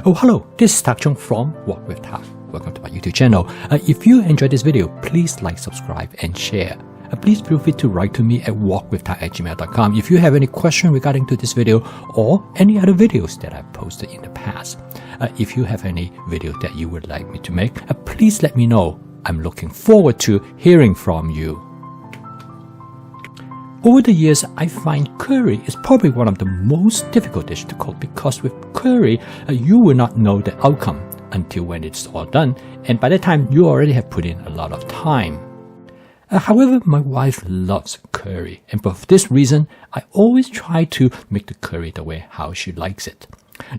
Oh, hello, this is Tak Chung from Walk with Tak. Welcome to my YouTube channel. If you enjoyed this video, please like, subscribe, and share. Please feel free to write to me at walkwithtak@gmail.com if you have any question regarding to this video or any other videos that I've posted in the past. If you have any video that you would like me to make, please let me know. I'm looking forward to hearing from you. Over the years, I find curry is probably one of the most difficult dishes to cook because with curry, you will not know the outcome until when it's all done, and by that time, you already have put in a lot of time. However, my wife loves curry, and for this reason, I always try to make the curry the way how she likes it.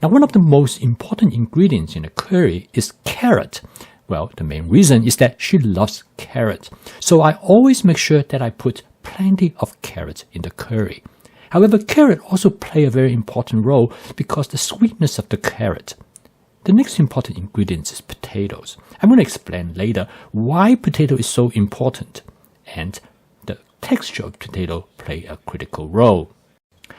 Now, one of the most important ingredients in a curry is carrot. Well, the main reason is that she loves carrot, so I always make sure that I put plenty of carrots in the curry. However, carrot also play a very important role because the sweetness of the carrot. The next important ingredient is potatoes. I'm going to explain later why potato is so important, and the texture of potato play a critical role.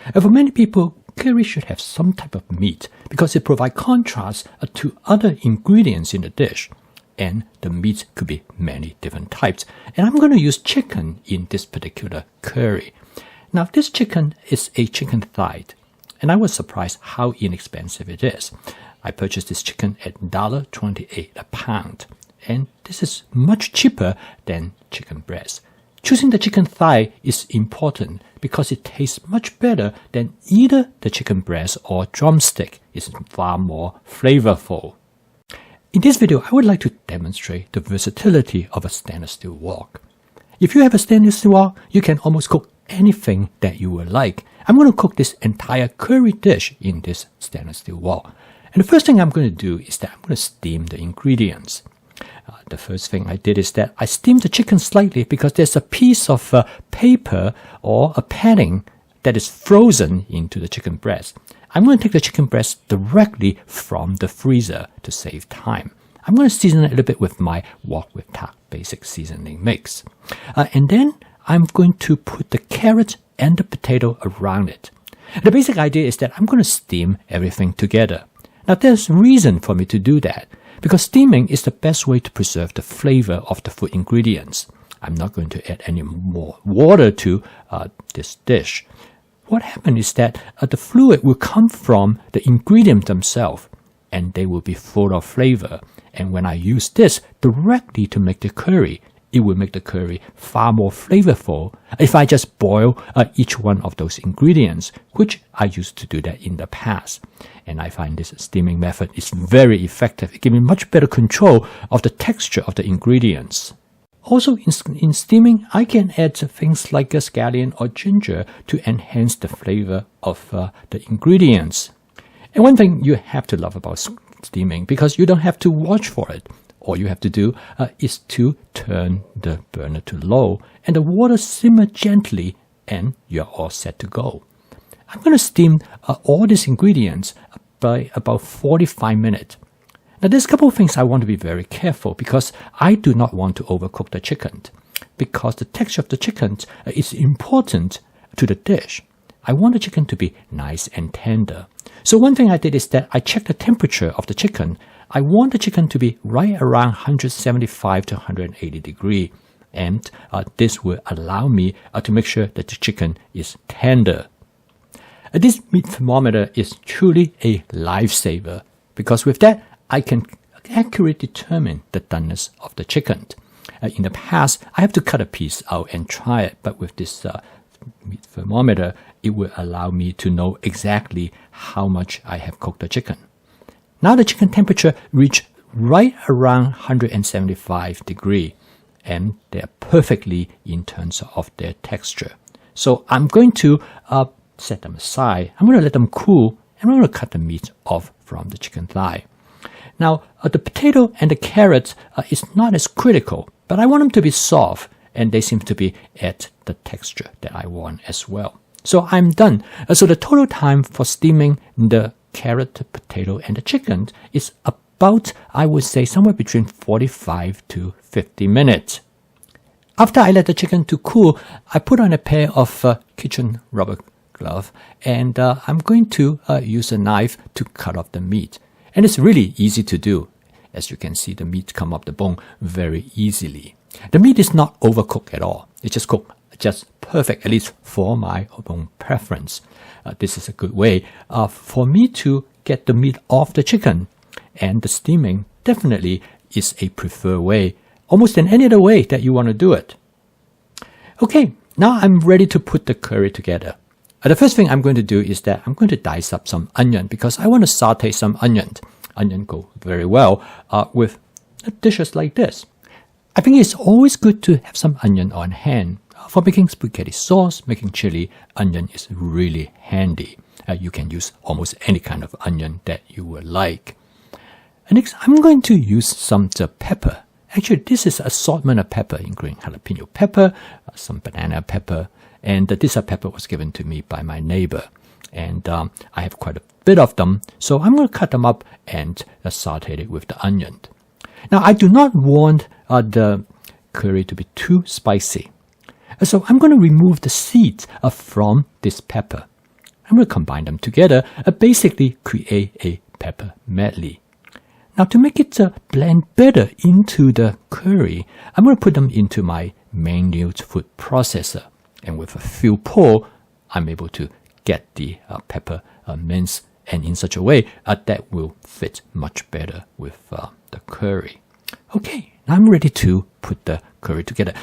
And for many people, curry should have some type of meat because it provides contrast to other ingredients in the dish. And the meat could be many different types. And I'm going to use chicken in this particular curry. Now, this chicken is a chicken thigh, and I was surprised how inexpensive it is. I purchased this chicken at $1.28 a pound, and this is much cheaper than chicken breast. Choosing the chicken thigh is important because it tastes much better than either the chicken breast or drumstick. It's far more flavorful. In this video, I would like to demonstrate the versatility of a stainless steel wok. If you have a stainless steel wok, you can almost cook anything that you would like. I'm going to cook this entire curry dish in this stainless steel wok. And the first thing I'm going to do is that I'm going to steam the ingredients. The first thing I did is that I steamed the chicken slightly because there's a piece of paper or a padding that is frozen into the chicken breast. I'm going to take the chicken breast directly from the freezer to save time. I'm going to season it a little bit with my Walk with Tak basic seasoning mix. And then I'm going to put the carrot and the potato around it. The basic idea is that I'm going to steam everything together. Now there's reason for me to do that because steaming is the best way to preserve the flavor of the food ingredients. I'm not going to add any more water to this dish. What happens is that the fluid will come from the ingredients themselves, and they will be full of flavor. And when I use this directly to make the curry, it will make the curry far more flavorful if I just boil each one of those ingredients, which I used to do that in the past. And I find this steaming method is very effective. It gives me much better control of the texture of the ingredients. Also, in steaming, I can add things like a scallion or ginger to enhance the flavor of the ingredients. And one thing you have to love about steaming, because you don't have to watch for it. All you have to do is to turn the burner to low and the water simmer gently and you're all set to go. I'm going to steam all these ingredients by about 45 minutes. Now, there's a couple of things I want to be very careful because I do not want to overcook the chicken because the texture of the chicken is important to the dish. I want the chicken to be nice and tender. So one thing I did is that I checked the temperature of the chicken. I want the chicken to be right around 175 to 180 degrees, and this will allow me to make sure that the chicken is tender. This meat thermometer is truly a lifesaver because with that, I can accurately determine the doneness of the chicken. In the past, I have to cut a piece out and try it, but with this meat thermometer, it will allow me to know exactly how much I have cooked the chicken. Now the chicken temperature reached right around 175 degrees, and they are perfectly in terms of their texture. So I'm going to set them aside. I'm going to let them cool, and I'm going to cut the meat off from the chicken thigh. Now, the potato and the carrot is not as critical, but I want them to be soft, and they seem to be at the texture that I want as well. So I'm done. So the total time for steaming the carrot, the potato, and the chicken is about, I would say, somewhere between 45 to 50 minutes. After I let the chicken to cool, I put on a pair of kitchen rubber glove, and I'm going to use a knife to cut off the meat. And it's really easy to do. As you can see, the meat come up the bone very easily. The meat is not overcooked at all. It's just cooked just perfect, at least for my own preference. This is a good way for me to get the meat off the chicken. And the steaming definitely is a preferred way, almost in any other way that you want to do it. Okay, now I'm ready to put the curry together. The first thing I'm going to do is that I'm going to dice up some onion because I want to saute some onion. Onion go very well with dishes like this. I think it's always good to have some onion on hand. For making spaghetti sauce, making chili, onion is really handy. You can use almost any kind of onion that you would like. And next, I'm going to use some pepper. Actually, this is assortment of pepper, including jalapeno pepper, some banana pepper, and this pepper was given to me by my neighbor. And I have quite a bit of them, so I'm going to cut them up and saute it with the onion. Now, I do not want the curry to be too spicy. So I'm going to remove the seeds from this pepper. I'm going to combine them together, basically create a pepper medley. Now to make it blend better into the curry, I'm going to put them into my manual food processor. And with a few pull, I'm able to get the pepper minced and in such a way that will fit much better with the curry. Okay, now I'm ready to put the curry together.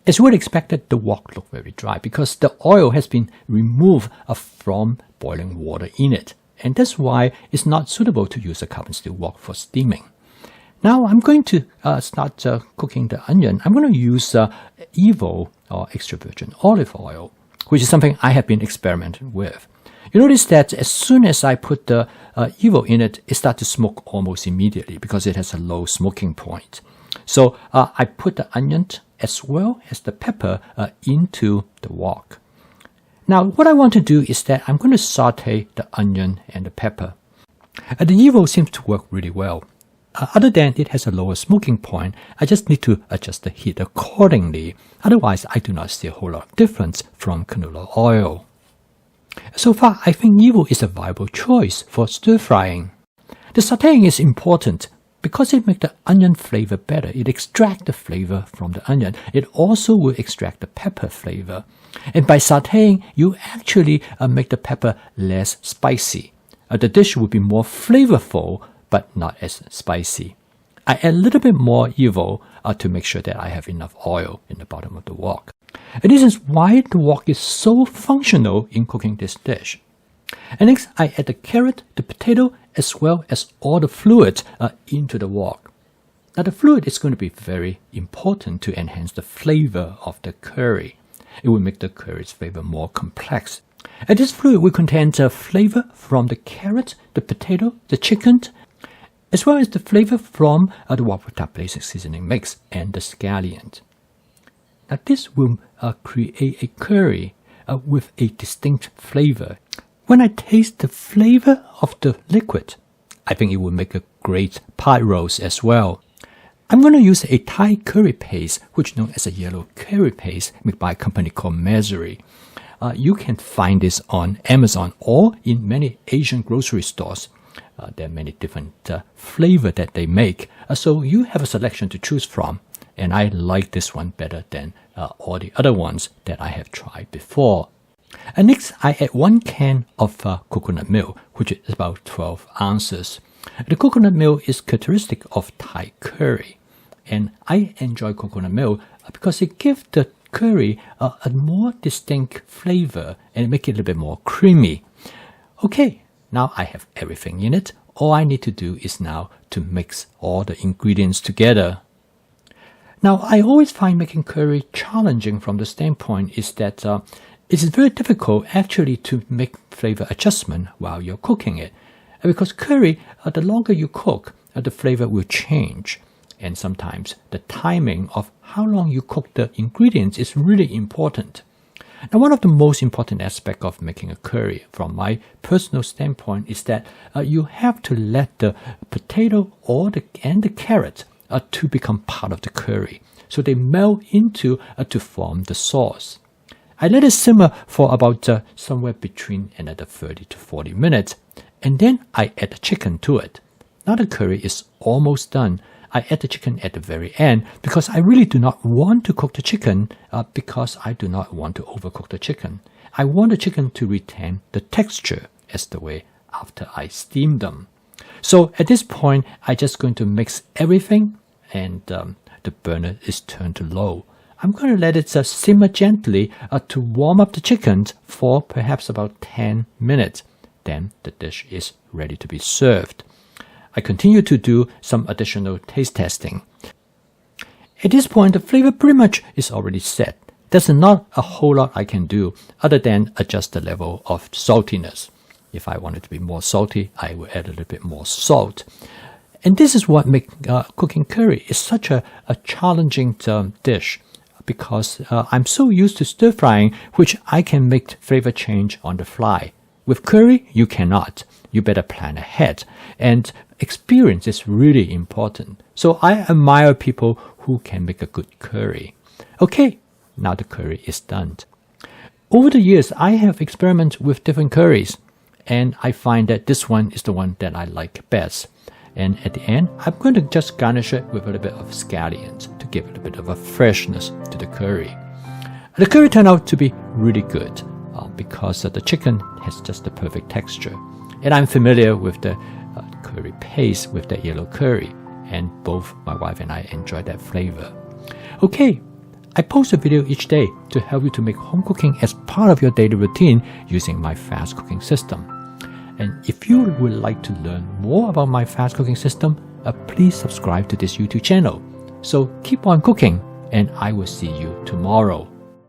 As you would expect, the wok look very dry because the oil has been removed from boiling water in it. And that's why it's not suitable to use a carbon steel wok for steaming. Now I'm going to start cooking the onion. I'm going to use Evo or extra virgin olive oil, which is something I have been experimenting with. You notice that as soon as I put the Evo in it, it starts to smoke almost immediately because it has a low smoking point. So I put the onion as well as the pepper into the wok. Now what I want to do is that I'm going to saute the onion and the pepper. The Evo seems to work really well. Other than it has a lower smoking point, I just need to adjust the heat accordingly. Otherwise, I do not see a whole lot of difference from canola oil. So far, I think Evo is a viable choice for stir frying. The sautéing is important because it makes the onion flavor better. It extracts the flavor from the onion. It also will extract the pepper flavor. And by sautéing, you actually make the pepper less spicy. The dish will be more flavorful, but not as spicy. I add a little bit more Evo to make sure that I have enough oil in the bottom of the wok. And this is why the wok is so functional in cooking this dish. And next, I add the carrot, the potato, as well as all the fluid into the wok. Now the fluid is going to be very important to enhance the flavor of the curry. It will make the curry's flavor more complex. And this fluid will contain the flavor from the carrot, the potato, the chicken, as well as the flavor from the wok basic seasoning mix and the scallion. Now this will create a curry with a distinct flavor. When I taste the flavor of the liquid, I think it will make a great pot roast as well. I'm going to use a Thai curry paste, which is known as a yellow curry paste, made by a company called Misery. You can find this on Amazon or in many Asian grocery stores. There are many different flavors that they make, so you have a selection to choose from. And I like this one better than all the other ones that I have tried before. And next, I add 1 can of coconut milk, which is about 12 ounces. The coconut milk is characteristic of Thai curry. And I enjoy coconut milk because it gives the curry a more distinct flavor and it makes it a little bit more creamy. Okay, now I have everything in it. All I need to do is now to mix all the ingredients together. Now, I always find making curry challenging from the standpoint is that it's very difficult actually to make flavor adjustment while you're cooking it. Because curry, the longer you cook, the flavor will change. And sometimes the timing of how long you cook the ingredients is really important. Now, one of the most important aspects of making a curry from my personal standpoint is that you have to let the potato and the carrot to become part of the curry. So they melt into to form the sauce. I let it simmer for about somewhere between another 30 to 40 minutes. And then I add the chicken to it. Now the curry is almost done. I add the chicken at the very end because I really do not want to cook the chicken because I do not want to overcook the chicken. I want the chicken to retain the texture as the way after I steam them. So at this point, I'm just going to mix everything and the burner is turned to low. I'm going to let it simmer gently to warm up the chicken for perhaps about 10 minutes. Then the dish is ready to be served. I continue to do some additional taste testing. At this point, the flavor pretty much is already set. There's not a whole lot I can do other than adjust the level of saltiness. If I want it to be more salty, I will add a little bit more salt. And this is what makes cooking curry is such a challenging dish because I'm so used to stir frying, which I can make flavor change on the fly. With curry, you cannot. You better plan ahead. And experience is really important. So I admire people who can make a good curry. Okay, now the curry is done. Over the years, I have experimented with different curries, and I find that this one is the one that I like best. And at the end, I'm going to just garnish it with a little bit of scallions to give it a bit of a freshness to the curry. The curry turned out to be really good because the chicken has just the perfect texture. And I'm familiar with the curry paste with the yellow curry, and both my wife and I enjoy that flavor. Okay, I post a video each day to help you to make home cooking as part of your daily routine using my fast cooking system. And if you would like to learn more about my fast cooking system, please subscribe to this YouTube channel. So keep on cooking, and I will see you tomorrow.